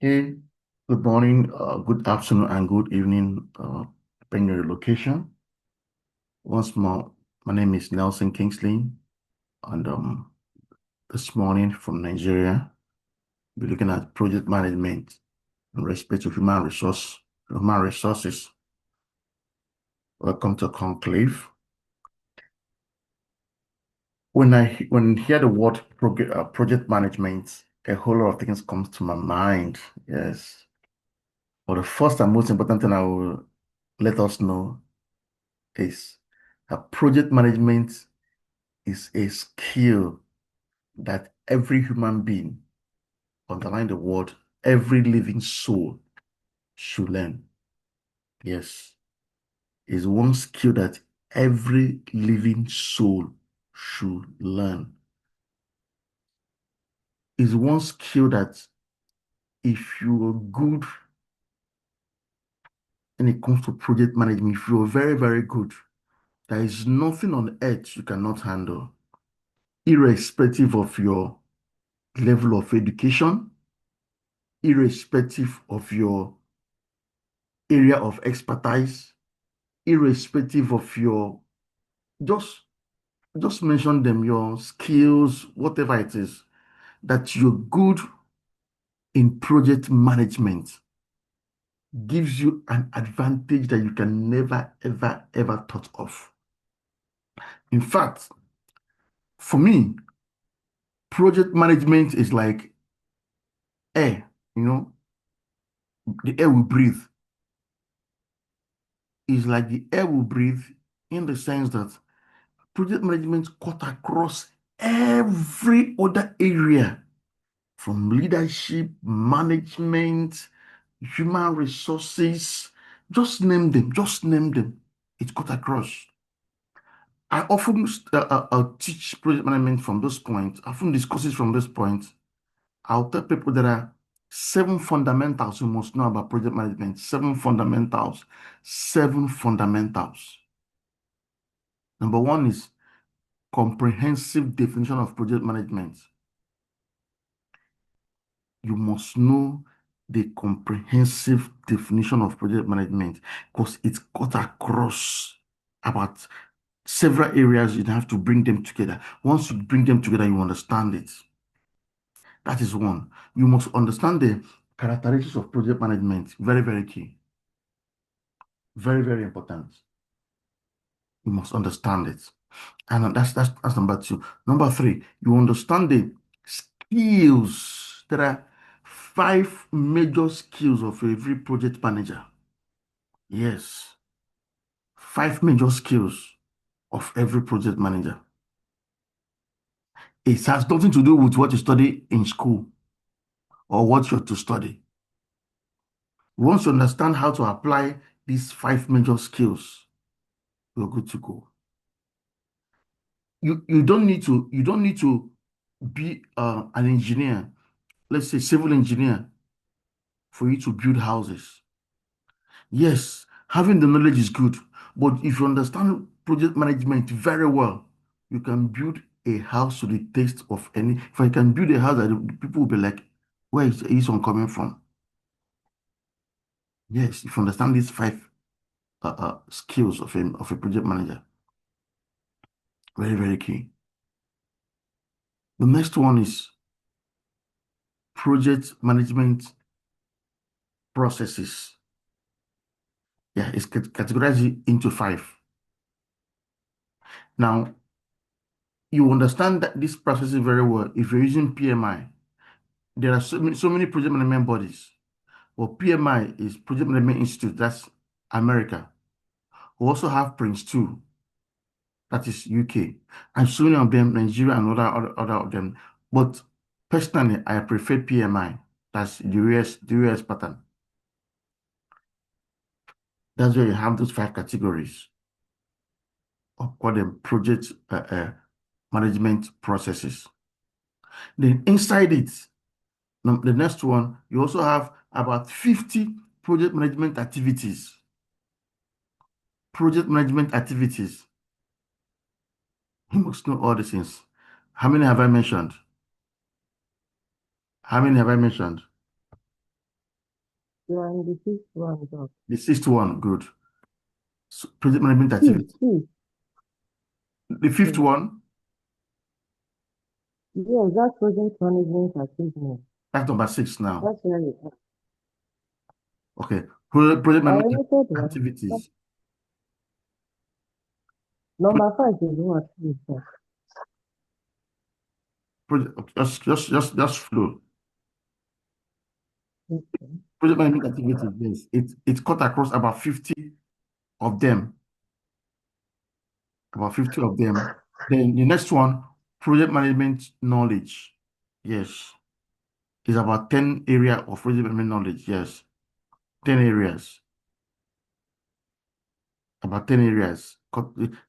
Hey, good morning, good afternoon, and good evening, depending on your location. Once more, my name is Nelson Kingsley, and this morning from Nigeria, we're looking at project management in respect to human resources. Welcome to Conclave. When I hear the word project management, a whole lot of things comes to my mind. Yes, but the first and most important thing I will let us know is that project management is a skill that every human being, underline the word, every living soul should learn. Yes, is one skill that every living soul should learn. Is one skill that if you are good when it comes to project management, if you're very, very good, there is nothing on earth you cannot handle, irrespective of your level of education, irrespective of your area of expertise, irrespective of your just just mention them, your skills, whatever it is, that you're good in project management gives you an advantage that you can never, ever, ever thought of. In fact, for me, project management is like air, you know, the air we breathe is like the air we breathe in the sense that project management cut across every other area from leadership, management, human resources, just name them, just name them. It cut across. I often teach project management from this point. I often discuss it from this point. I'll tell people there are seven fundamentals you must know about project management. Seven fundamentals. Seven fundamentals. Number one is comprehensive definition of project management. You must know the comprehensive definition of project management because it's cut across about several areas. You have to bring them together. Once you bring them together, you understand it. That is one. You must understand the characteristics of project management. Very, very key. Very, very important. You must understand it. And that's number two. Number three, you understand the skills. There are five major skills of every project manager. Yes, five major skills of every project manager. It has nothing to do with what you study in school or what you're to study. Once you understand how to apply these five major skills, you're good to go. You don't need to be an engineer, let's say civil engineer, for you to build houses. Yes, having the knowledge is good, but if you understand project management very well, you can build a house to the taste of any. If I can build a house that the people will be like, where is this one coming from? Yes, if you understand these five skills of a project manager, very, very key. The next one is project management processes. Yeah, it's categorized into five. Now, you understand that this processes very well if you're using PMI. There are so many project management bodies. Well, PMI is Project Management Institute, that's America. We also have Prince 2, that is UK. And so many of them, Nigeria and other of them. But personally, I prefer PMI. That's the US pattern. That's where you have those five categories of what them project management processes. Then inside it, the next one, you also have about 50 project management activities. Project management activities. You must know all these things. How many have I mentioned? How many have I mentioned? You are in the fifth one, Doc. The sixth one, good. So, project management Fifth, activity. fifth. The fifth Yes, one, yes, that's project management achievement. that's number six now. That's where you are. Okay. Project I management omitted one. activities. Number five is what you said. Project, okay, just flow. Okay. Project management activities, yes. It cut across about 50 of them. About 50 of them. Then the next one, project management knowledge. Yes. It's about 10 area of project management knowledge. Yes. 10 areas. About 10 areas.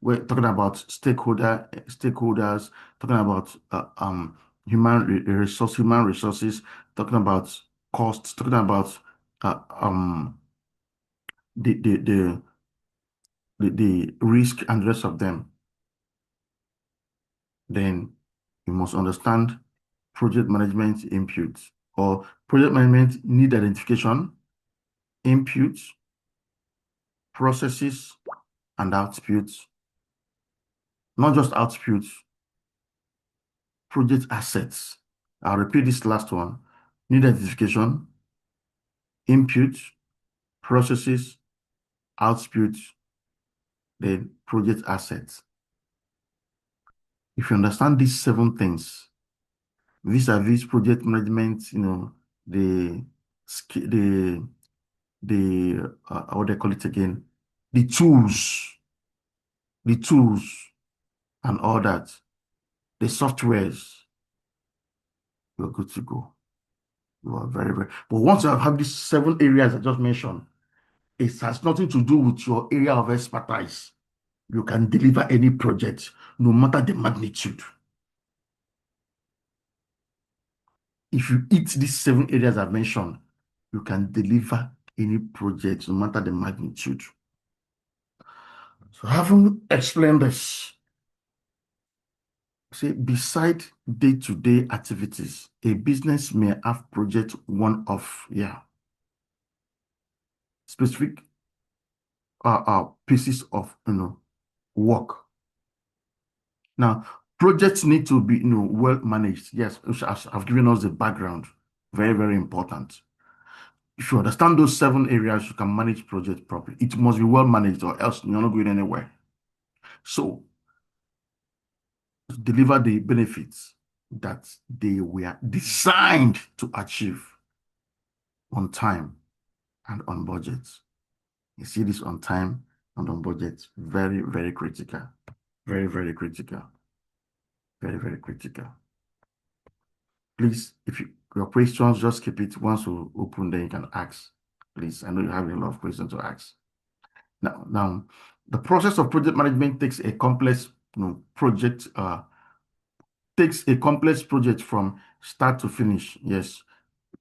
We're talking about stakeholders, talking about human resources, talking about costs, talking about uh, um the the the the risk and the rest of them. Then you must understand project management inputs or project management need identification, inputs, processes, and outputs. Not just outputs, project assets. I'll repeat this last one. Need identification, inputs, processes, outputs, then project assets. If you understand these seven things, vis-a-vis project management, the the what they call it again, the tools and all that, the softwares, you're good to go. You are very, very. But once you have these seven areas I just mentioned, it has nothing to do with your area of expertise. You can deliver any project, no matter the magnitude. If you hit these seven areas I've mentioned, you can deliver any project, no matter the magnitude. So having explained this, say beside day-to-day activities, a business may have project one-off, specific pieces of work. Now, projects need to be well managed. Yes, which I've given us the background. Very, very important. If you understand those seven areas, you can manage projects properly. It must be well managed, or else you're not going anywhere. So, to deliver the benefits that they were designed to achieve on time and on budget. You see this on time and on budget. Very, very critical. Very, very critical. Very, very critical. Please, if your questions, just keep it once we open, then you can ask. Please, I know you have a lot of questions to ask. Now, the process of project management takes a complex project takes a complex project from start to finish. Yes,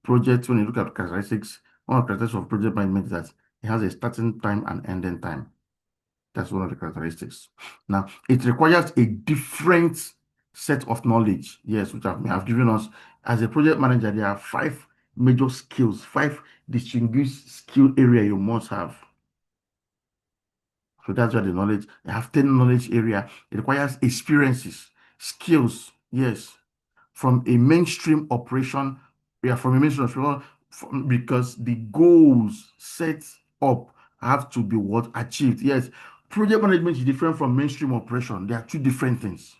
project, when you look at characteristics, one of the characteristics of project management is that it has a starting time and ending time. That's one of the characteristics. Now, it requires a different set of knowledge. Yes, which I've given us. As a project manager, there are five major skills, five distinguished skill area you must have. So that's why the knowledge, I have 10 knowledge area. It requires experiences, skills, yes, from a mainstream operation. Yeah, from a mainstream operation, because the goals set up have to be what achieved. Yes, project management is different from mainstream operation. They are two different things.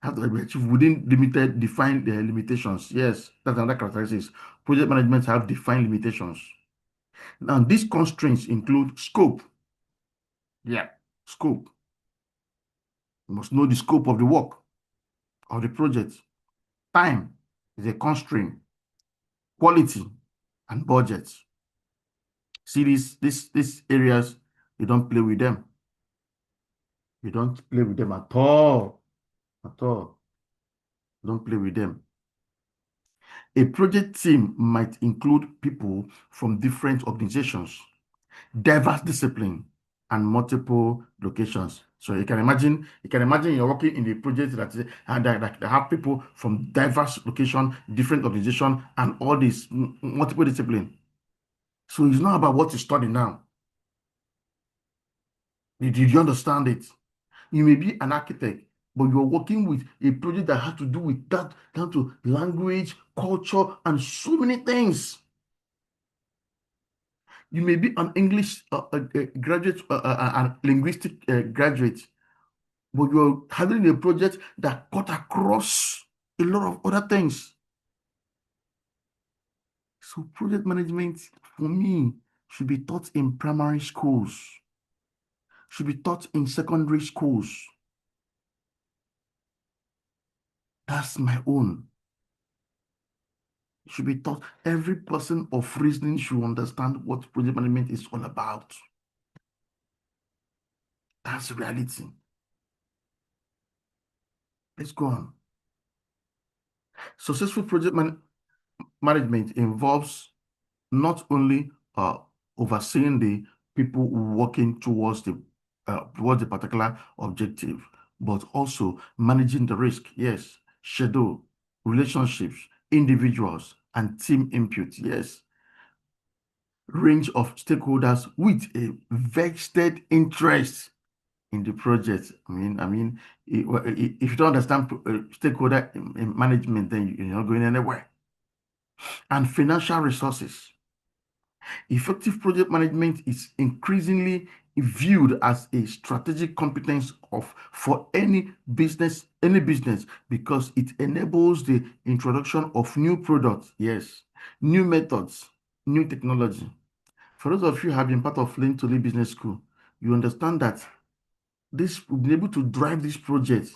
Have to be achieved within limited, defined limitations. Yes, that's another characteristic. Project management have defined limitations. Now, these constraints include scope. Yeah, scope. You must know the scope of the work of the project. Time is a constraint. Quality and budget. See these areas, you don't play with them. You don't play with them at all. At all. Don't play with them. A project team might include people from different organizations, diverse discipline, and multiple locations. So you can imagine you're working in a project that have people from diverse location, different organization, and all this multiple discipline. So it's not about what you study now. Did you understand it? You may be an architect, but you're working with a project that has to do with that, down to language, culture, and so many things. You may be an English graduate, and linguistic graduate, but you're having a project that cut across a lot of other things. So project management, for me, should be taught in primary schools, should be taught in secondary schools. That's my own. It should be taught. Every person of reasoning should understand what project management is all about. That's reality. Let's go on. Successful management involves not only overseeing the people working towards the particular objective, but also managing the risk. Yes, schedule, relationships, individuals, and team input. Yes, range of stakeholders with a vested interest in the project. If you don't understand stakeholder in management, then you're not going anywhere. And financial resources. Effective project management is increasingly viewed as a strategic competence for any business, because it enables the introduction of new products, yes, new methods, new technology. For those of you who have been part of Learn to Lead Business School, you understand that we've been able to drive this project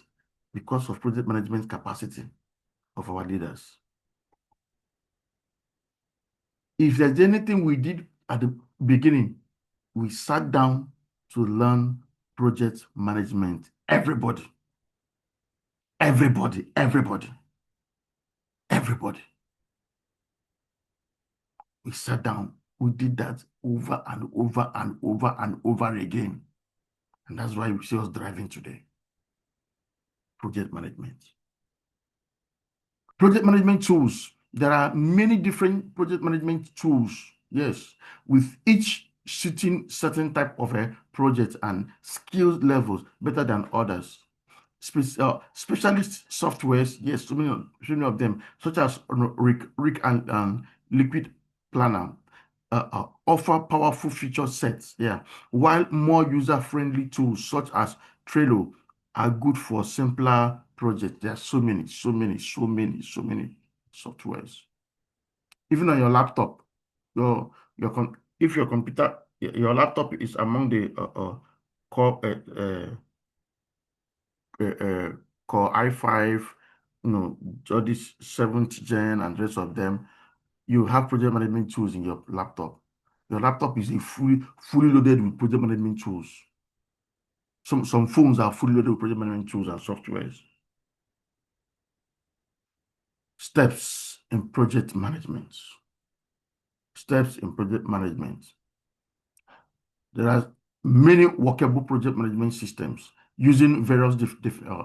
because of project management capacity of our leaders. If there's anything we did at the beginning, we sat down to learn project management. Everybody. We sat down. We did that over and over and over and over again. And that's why we see us driving today. Project management. Project management tools. There are many different project management tools. Yes, with each suiting certain type of a project and skill levels better than others. Specialist softwares, yes, so many of them, such as Rick and Liquid Planner, offer powerful feature sets. Yeah, while more user-friendly tools such as Trello are good for simpler projects. There are so many softwares. Even on your laptop, if your laptop is among the core Core i5, all this 7th gen and rest of them, you have project management tools in your laptop. Your laptop is fully loaded with project management tools. Some phones are fully loaded with project management tools and softwares. Steps in project management. There are many workable project management systems using various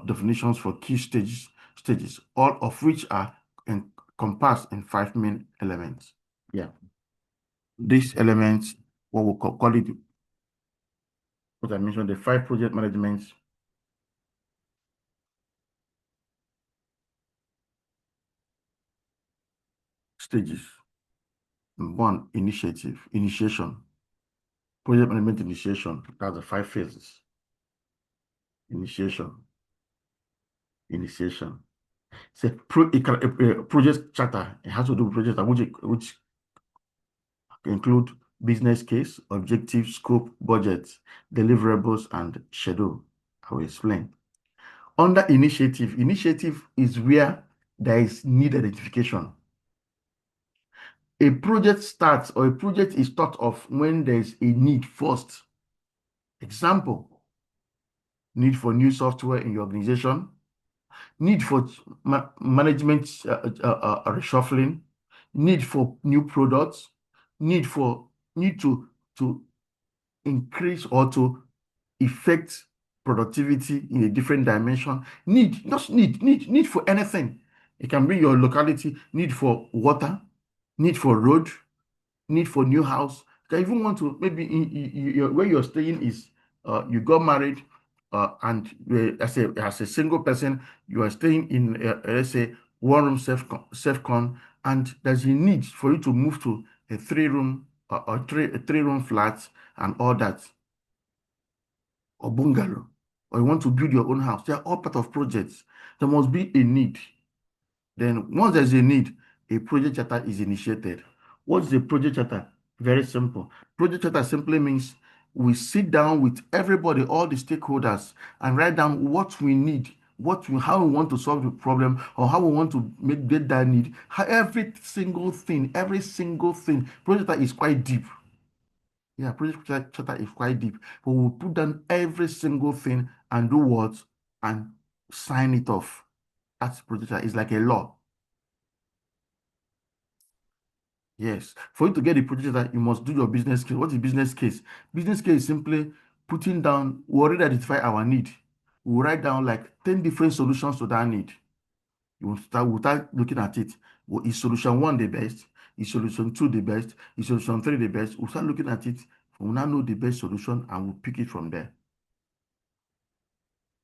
definitions for key stages, all of which are encompassed in 5 main elements. Yeah. These elements, what we call it, what I mentioned, the 5 project management stages. 1, initiation. Project management initiation, that's the 5 phases. Initiation. It's a project charter. It has to do with project which include business case, objective, scope, budget, deliverables, and schedule. I will explain. Under initiative is where there is need identification. A project starts, or a project is thought of when there is a need first. Example, need for new software in your organization, need for management reshuffling, need for new products, need to increase or to effect productivity in a different dimension. Need for anything. It can be your locality, need for water, need for road, need for new house. You can even want to maybe where you're staying is you got married and as a single person you are staying in let's say one room self con, and there's a need for you to move to a three-room or a three-room flat and all that, or bungalow, or you want to build your own house. They are all part of projects. There must be a need. Then once there's a need, a project charter is initiated. What's the project charter? Very simple. Project charter simply means we sit down with everybody, all the stakeholders, and write down what we need, how we want to solve the problem, or how we want to get that need. Every single thing. Project charter is quite deep. Yeah, project charter is quite deep. But we'll put down every single thing and do what? And sign it off. That's project charter. It's like a law. Yes. For you to get a project charter, you must do your business case. What is business case? Business case is simply putting down, we already identify our need. We'll write down like 10 different solutions to that need. We'll start looking at it. Well, is solution one the best? Is solution two the best? Is solution three the best? We'll start looking at it. We'll now know the best solution and we'll pick it from there.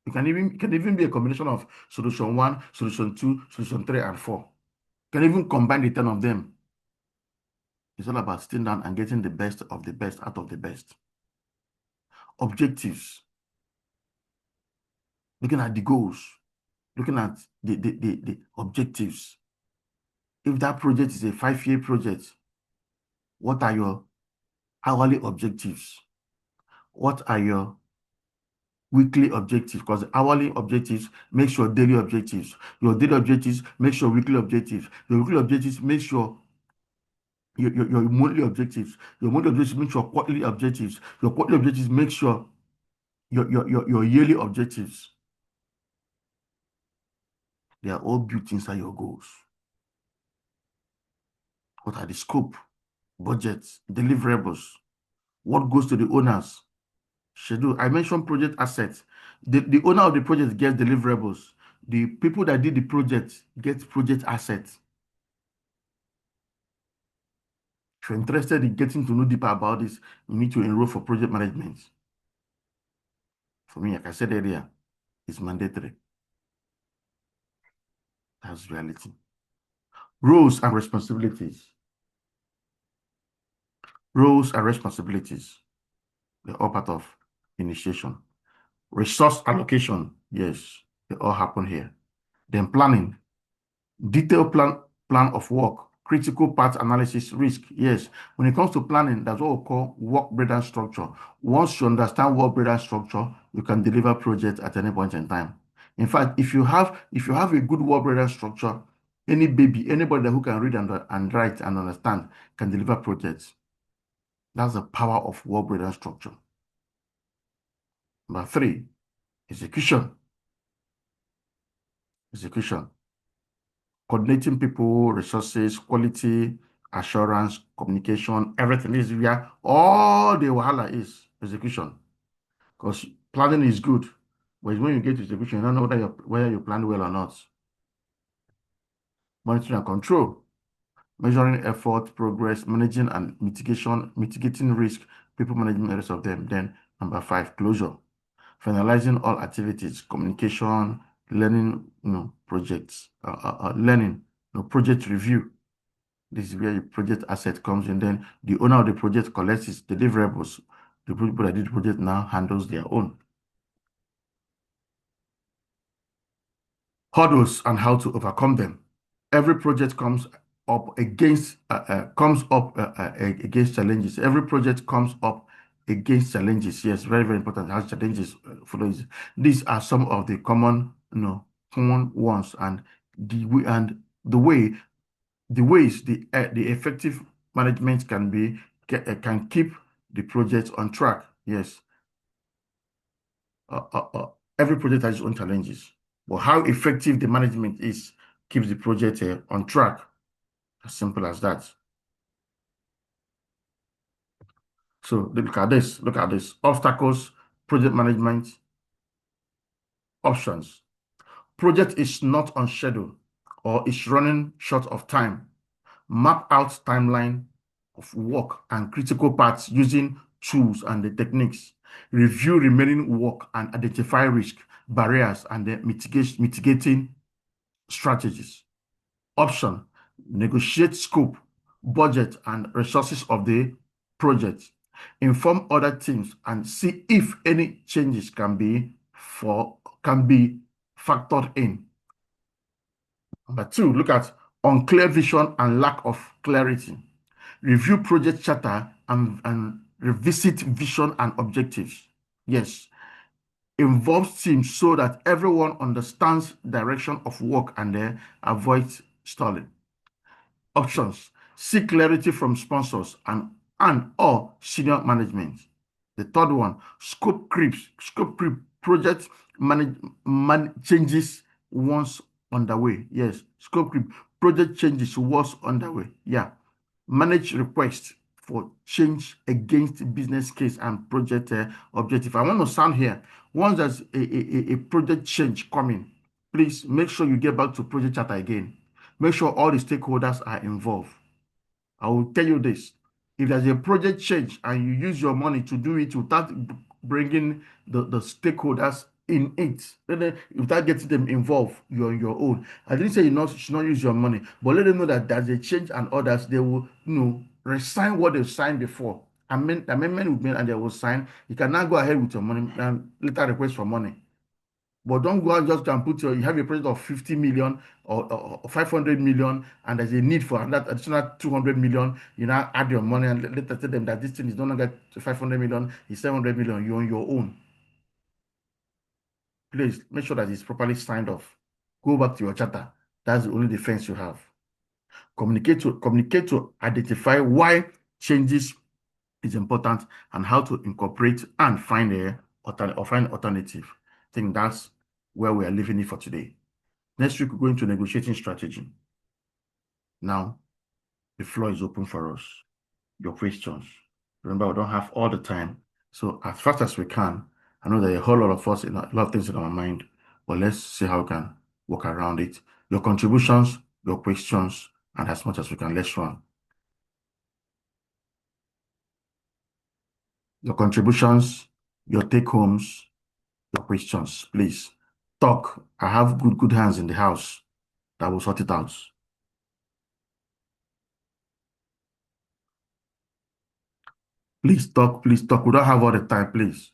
It can even be a combination of solution one, solution two, solution three, and four. You can even combine the 10 of them. It's all about sitting down and getting the best of the best out of the best. Objectives. Looking at the goals. Looking at the objectives. If that project is a 5-year project, what are your hourly objectives? What are your weekly objectives? Because hourly objectives make your daily objectives. Your daily objectives make your weekly objectives. Your weekly objectives make your monthly objectives. Your monthly objectives make your quarterly objectives. Your quarterly objectives make your yearly objectives. They are all built inside your goals. What are the scope, budgets, deliverables? What goes to the owners? Schedule. I mentioned project assets. The owner of the project gets deliverables. The people that did the project get project assets. If you're interested in getting to know deeper about this, you need to enroll for project management. For me, like I said earlier, it's mandatory. That's reality. Roles and responsibilities. Roles and responsibilities. They're all part of initiation. Resource allocation. Yes, they all happen here. Then planning. Detailed plan of work. Critical path analysis, risk. Yes, when it comes to planning, that's what we call work breakdown structure. Once you understand work breakdown structure, you can deliver projects at any point in time. In fact, if you have a good work breakdown structure, anybody who can read and write and understand can deliver projects. That's the power of work breakdown structure. Number 3, execution. Execution. Coordinating people, resources, quality, assurance, communication, everything is where all the wahala is execution. Because planning is good, but when you get to execution, you don't know whether you plan well or not. Monitoring and control, measuring effort, progress, managing and mitigating risk, people management, the rest of them. Then number 5, closure, finalizing all activities, communication, learning, projects, learning, project review. This is where your project asset comes in. Then the owner of the project collects its deliverables. The people that did the project now handles their own. Hurdles and how to overcome them. Every project comes up against against challenges. Every project comes up against challenges. Yes, very, very important. It has challenges for those. These are some of the common ones, and the ways the effective management can keep the project on track. Yes, every project has its own challenges, but how effective the management is keeps the project on track. As simple as that. So look at this. Obstacles, project management. Options. Project is not on schedule or is running short of time. Map out timeline of work and critical parts using tools and the techniques. Review remaining work and identify risk, barriers, and the mitigating strategies. Option, negotiate scope, budget, and resources of the project. Inform other teams and see if any changes can be factored in. Number two, look at unclear vision and lack of clarity. Review project charter and revisit vision and objectives. Yes, involves teams so that everyone understands direction of work and avoids stalling. Options. Seek clarity from sponsors and or senior management. The third one, scope creep. Scope creep project changes once underway. Yes, scope creep project changes once underway. Yeah. Manage requests for change against business case and project objective. I want to sound here. Once there's a project change coming, please make sure you get back to project charter again. Make sure all the stakeholders are involved. I will tell you this. If there's a project change and you use your money to do it without bringing the stakeholders in it, then without getting them involved, you're on your own. I didn't say should not use your money, but let them know that there's a change and others, they will, resign what they've signed before. Amendment will be made and they will sign. You can now go ahead with your money and later request for money. But don't go out just and you have a project of 50 million or 500 million, and there's a need for that additional 200 million. You now add your money and later tell them that this thing is no longer 500 million, it's 700 million. You're on your own. Please make sure that it's properly signed off. Go back to your charter. That's the only defense you have. Communicate to identify why changes is important and how to incorporate and find alternative. I think that's where we are leaving it for today. Next week, we're going to negotiating strategy. Now, the floor is open for us. Your questions. Remember, we don't have all the time. So as fast as we can, I know there are a whole lot of us, a lot of things in our mind, but let's see how we can work around it. Your contributions, your questions, and as much as we can, let's run. Your contributions, your take-homes, your questions, please. Talk. I have good hands in the house that will sort it out. Please talk, please talk. We don't have all the time, please.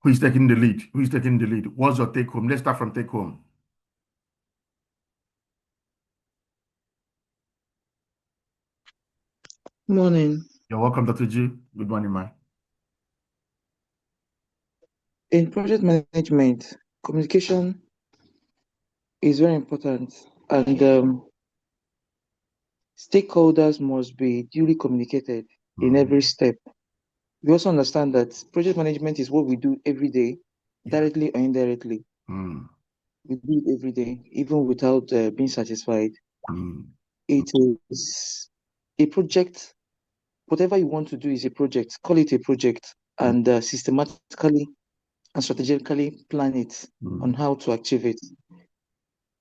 Who is taking the lead? Who is taking the lead? What's your take home? Let's start from take home. Morning. You're welcome, Dr. G. Good morning, man. In project management, communication is very important, and stakeholders must be duly communicated in every step. We also understand that project management is what we do every day, directly or indirectly. We do it every day, even without being satisfied. It is a project. Whatever you want to do is a project. Call it a project, and systematically and strategically plan it on how to achieve it.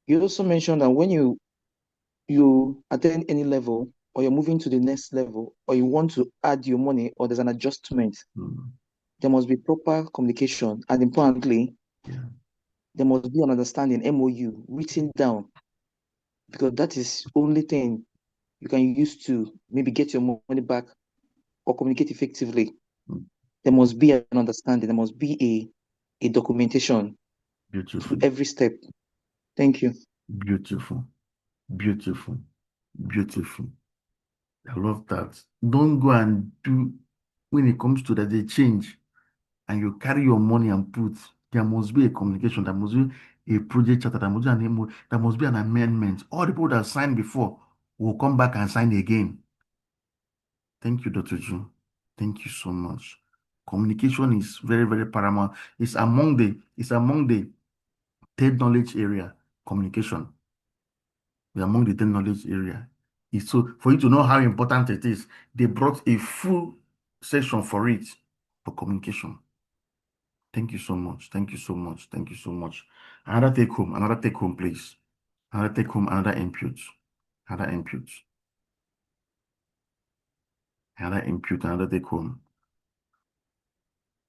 You also mentioned that when you attain any level, or you're moving to the next level, or you want to add your money, or there's an adjustment, there must be proper communication, and importantly, there must be an understanding, MOU, written down, because that is only thing you can use to maybe get your money back or communicate effectively. There must be an understanding. There must be a documentation. Beautiful. To every step. Thank you. Beautiful. Beautiful. Beautiful. I love that. Don't go and do, when it comes to that, they change and you carry your money and put, there must be a communication, there must be a project charter, there must be an MOU, there must be an amendment. All the people that signed before will come back and sign again. Thank you, Dr. Ju. Thank you so much. Communication is very, very paramount. It's among the third knowledge area, communication. We're among the 10 knowledge area. It's so for you to know how important it is, they brought a full section for it, for communication. Thank you so much. Thank you so much. Thank you so much. Another take home, please. Another take home, another input. Another input. Another input, another take home.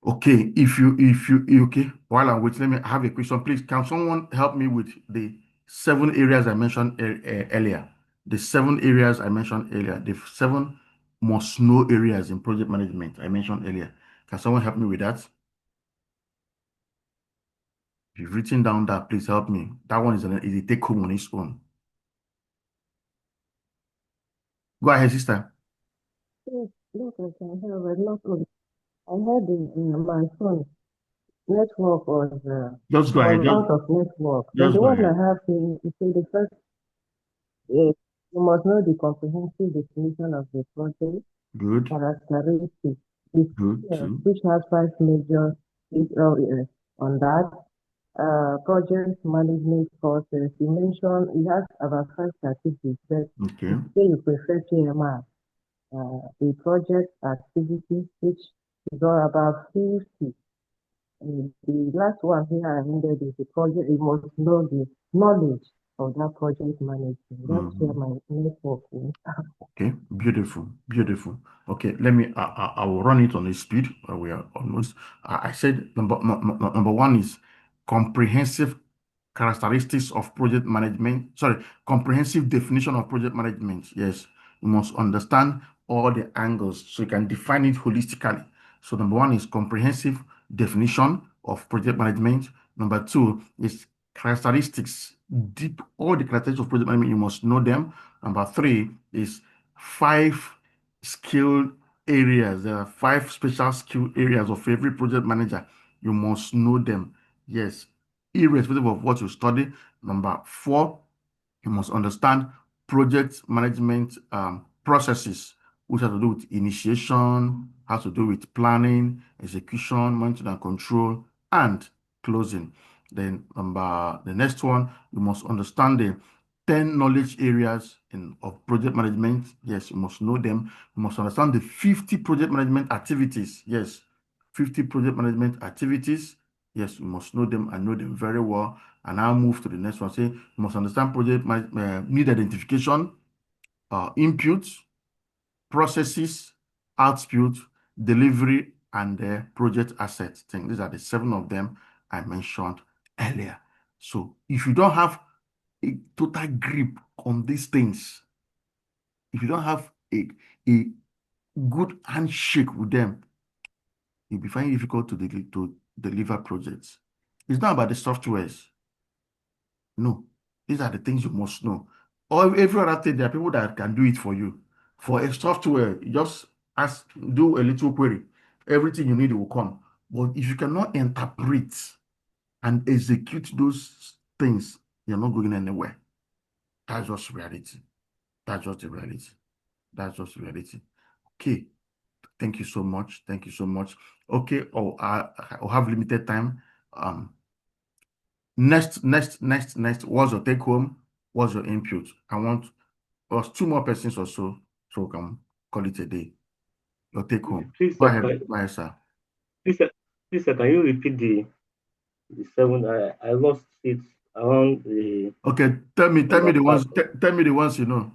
Okay, okay, while I'm waiting, let me have a question. Please, can someone help me with the 7 areas I mentioned earlier? The 7 areas I mentioned earlier, the 7 must-know areas in project management I mentioned earlier. Can someone help me with that? If you've written down that, please help me. That one is a take home on its own. Go ahead, sister. Yes, look, I can hear, but not good. I heard my phone network Just go ahead. was out of network. Then Just the go one I ahead. have to say the first, you must know the comprehensive definition of the project Good. characteristics, the Good. Two. which has 5 major areas on that. Project management process. You mentioned you have about 5 statistics, but Okay. you say you prefer PMI. The project activity, which is all about 50. The last one here I ended is the project. You must know the knowledge of that project management. That's where my network is. Okay, beautiful, beautiful. Okay, let me. I will run it on a speed. We are almost. I said number one is comprehensive characteristics of project management. Sorry, comprehensive definition of project management. Yes, you must understand all the angles so you can define it holistically. So number one is comprehensive definition of project management. Number two is characteristics. Deep all the characteristics of project management, you must know them. Number three is 5 skill areas. There are 5 special skill areas of every project manager. You must know them. Yes, irrespective of what you study. Number 4, you must understand project management processes, which have to do with initiation, has to do with planning, execution, monitoring and control, and closing. Then the next one, you must understand the 10 knowledge areas of project management. Yes, you must know them. You must understand the 50 project management activities. Yes, 50 project management activities. Yes, you must know them and know them very well. And I'll move to the next one. Say, you must understand project need identification, inputs, processes, output, delivery, and the project assets. Thing. These are the 7 of them I mentioned earlier. So if you don't have a total grip on these things, if you don't have a good handshake with them, you'll be finding it difficult to deliver projects. It's not about the softwares. No, these are the things you must know. Or every other thing, there are people that can do it for you. For a software, you just do a little query. Everything you need will come. But if you cannot interpret and execute those things, you're not going anywhere. That's just reality. That's just the reality. That's just the reality. Okay. Thank you so much. Thank you so much. Okay. Oh, I'll have limited time. Next. What's your take home? What's your input? I want us 2 more persons or so we can call it a day. Your take home. Please, Go sir, ahead, sir. please, sir, please, sir, can you repeat the 7? I lost it around the Okay, tell me number the 5. ones. Tell me the ones you know.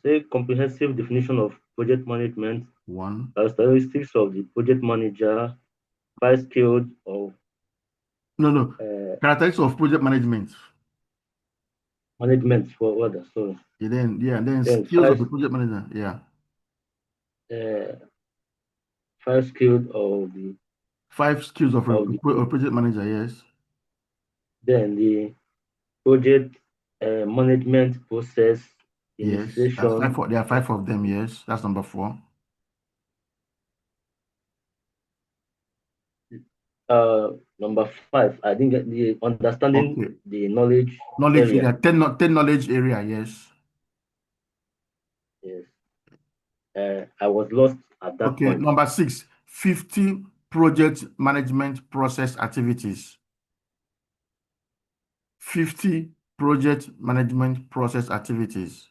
Say comprehensive definition of project management, 1. characteristics of the project manager, 5 skills of No. uh, Characteristics of project management. management for others. So Then then skills of the project manager. Yeah. uh, 5 skills of 5 skills of the a project manager. Yes. then the project management process Yes. That's initiation. there are 5 of them. Yes. That's number 4. Number 5, I didn't get the understanding Okay. the knowledge Knowledge area. area. 10 knowledge area. Yes. Yes. I was lost at that Okay. point. Number 6. 50 project management process activities. 50 project management process activities.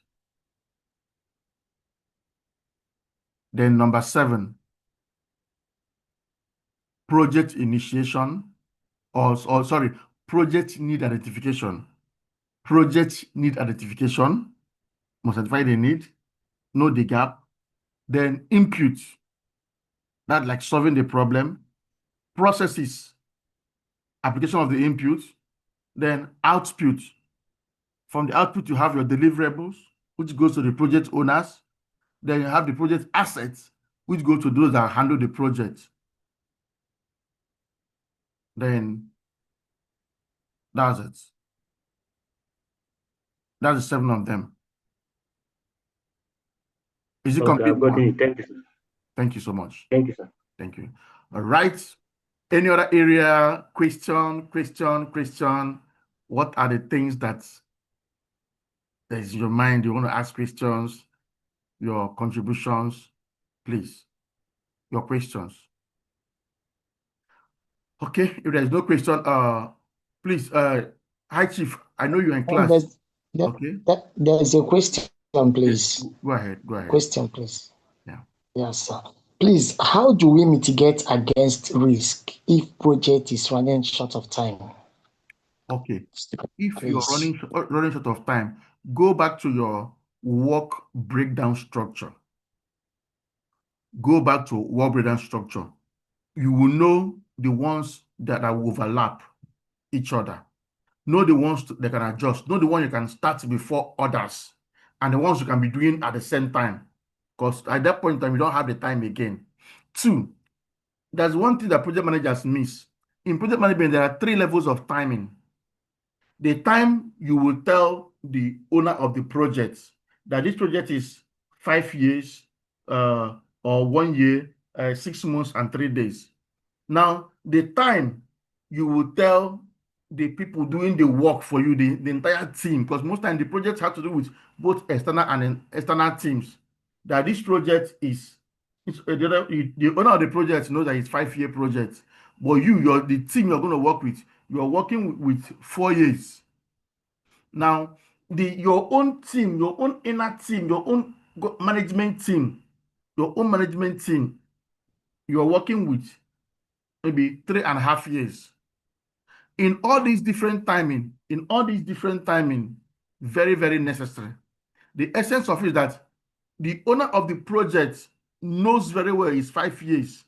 Then number 7, project initiation, or sorry, project need identification. Project need identification, must identify the need, know the gap, then input, that's like solving the problem, processes, application of the input, then output. From the output, you have your deliverables, which goes to the project owners. Then you have the project assets, which go to those that handle the project. Then that's it. That's the 7 of them. Is it Okay, complete? I've got it. Thank you, sir. Thank you so much. Thank you, sir. Thank you. All right. Any other area? Question. What are the things that is in your mind? You want to ask questions? Your contributions, please. Your questions. Okay. If there's no question, please. Hi, Chief. I know you're in class. There's a question, please. Yes, go ahead. Question, please. Yeah. Yes, sir. Please, how do we mitigate against risk if project is running short of time? Okay. If you're running short of time, go back to your work breakdown structure. You will know the ones that will overlap each other. Know the ones that can adjust. Know the one you can start before others, and the ones you can be doing at the same time. Because at that point in time, you don't have the time again. 2, there's one thing that project managers miss. In project management, there are 3 levels of timing. The time you will tell the owner of the project that this project is 5 years or 1 year, 6 months, and 3 days. Now, the time you will tell the people doing the work for you, the entire team, because most times the projects have to do with both external and external teams, that this project is, the owner of the project knows that it's 5-year project, but the team you're going to work with, you're working with 4 years. Now, your own team, your own inner team, your own management team, you're working with maybe 3.5 years. In all these different timing, very, very necessary. The essence of it is that the owner of the project knows very well it's 5 years.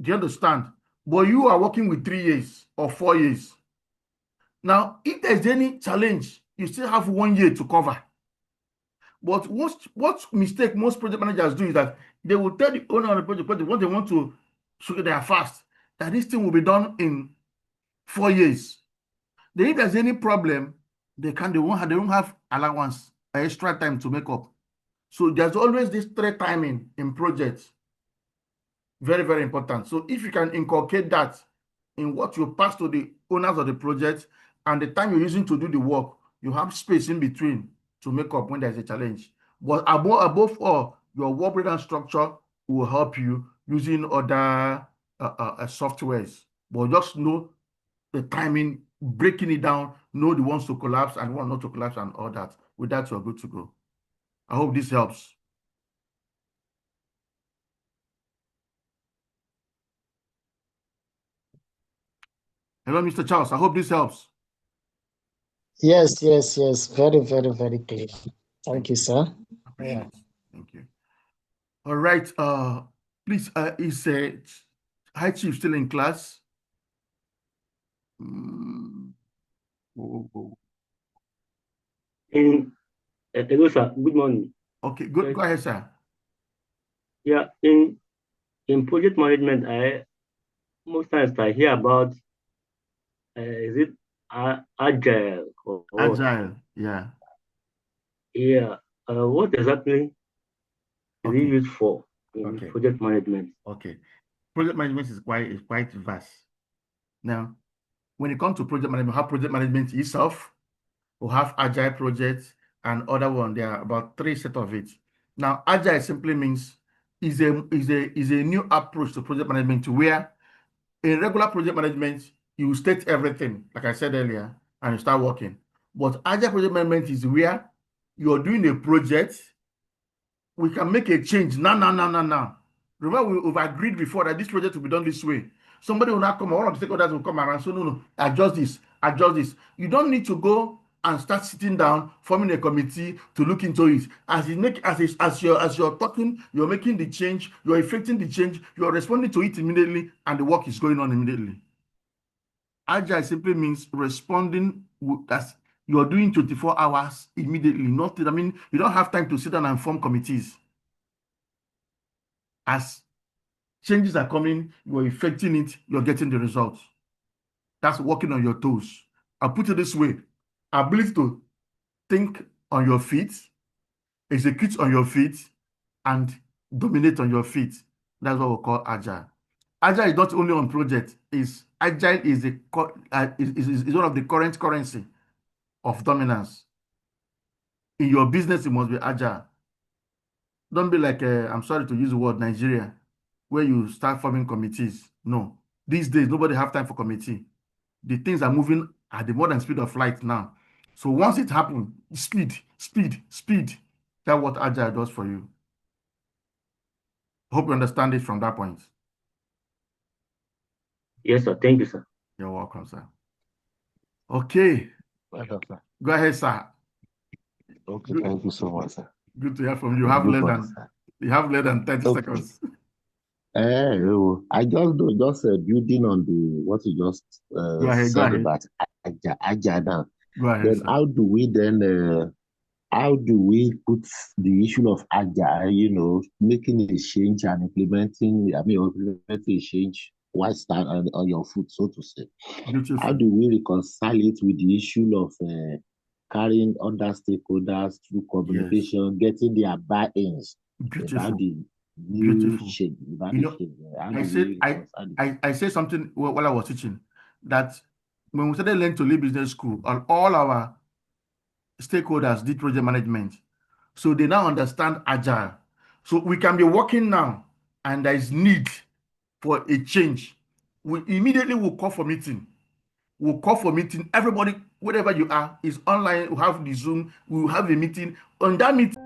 Do you understand? But you are working with 3 years or 4 years. Now, if there's any challenge, you still have 1 year to cover. But what mistake most project managers do is that they will tell the owner of the project what they want to show they are fast, that this thing will be done in 4 years. Then if there's any problem, they don't have allowance, extra time to make up. So there's always this 3 timing in projects. Very, very important. So if you can inculcate that in what you pass to the owners of the project and the time you're using to do the work, you have space in between to make up when there's a challenge. But above all, your work breakdown structure will help you using other softwares. But just know the timing, breaking it down, know the ones to collapse and one not to collapse and all that. With that, you're good to go. I hope this helps. Hello, Mr. Charles. I hope this helps. Yes. Very, very, very clear. Thank you, sir. Yeah. Thank you. All right. Please, is High Chief still in class? Hello, sir. Good morning. Okay, good. Go ahead, sir. Yeah, in project management, most times I hear about is it agile or Agile, yeah. Yeah. What exactly is it used for in Okay. project management? Okay. Project management is quite vast. Now, when it comes to project management, we have project management itself, we have agile projects, and other one. There are about 3 sets of it. Now, agile simply means is a new approach to project management where in regular project management, you state everything, like I said earlier, and you start working. But agile project management is where you're doing a project we can make a change now. Remember, we've agreed before that this project will be done this way. Somebody will not come, one of the stakeholders will come around. So no, adjust this. You don't need to go and start sitting down, forming a committee to look into it. As you're talking, you're making the change, you're effecting the change, you're responding to it immediately, and the work is going on immediately. Agile simply means responding as you're doing 24 hours immediately. You don't have time to sit down and form committees. As changes are coming, you're effecting it, you're getting the results. That's working on your toes. I'll put it this way: ability to think on your feet, execute on your feet, and dominate on your feet. That's what we call agile. Agile is not only on project. Agile is one of the current currency of dominance. In your business, you must be agile. Don't be like, I'm sorry to use the word Nigeria, where you start forming committees. No. These days, nobody have time for committee. The things are moving at the modern speed of light now. So once it happens, speed. That's what agile does for you. Hope you understand it from that point. Yes, sir. Thank you, sir. You're welcome, sir. Okay. Welcome, sir. Go ahead, sir. Okay, thank you so much, sir. Good to hear from you. You have less than 30 seconds. I just do building on what you just said about agile now. Go ahead, then sir. how do we put the issue of agile, making a change and implementing a change while stand on your foot, so to say. Beautiful. How do we reconcile it with the issue of carrying other stakeholders through communication, getting their buy-ins about the new change? I said something while I was teaching, that when we started learning to lead business school, all our stakeholders did project management. So they now understand agile. So we can be working now and there is need for a change. We immediately will call for meeting. Everybody, wherever you are, is online. We'll have the Zoom. We'll have a meeting. On that meeting,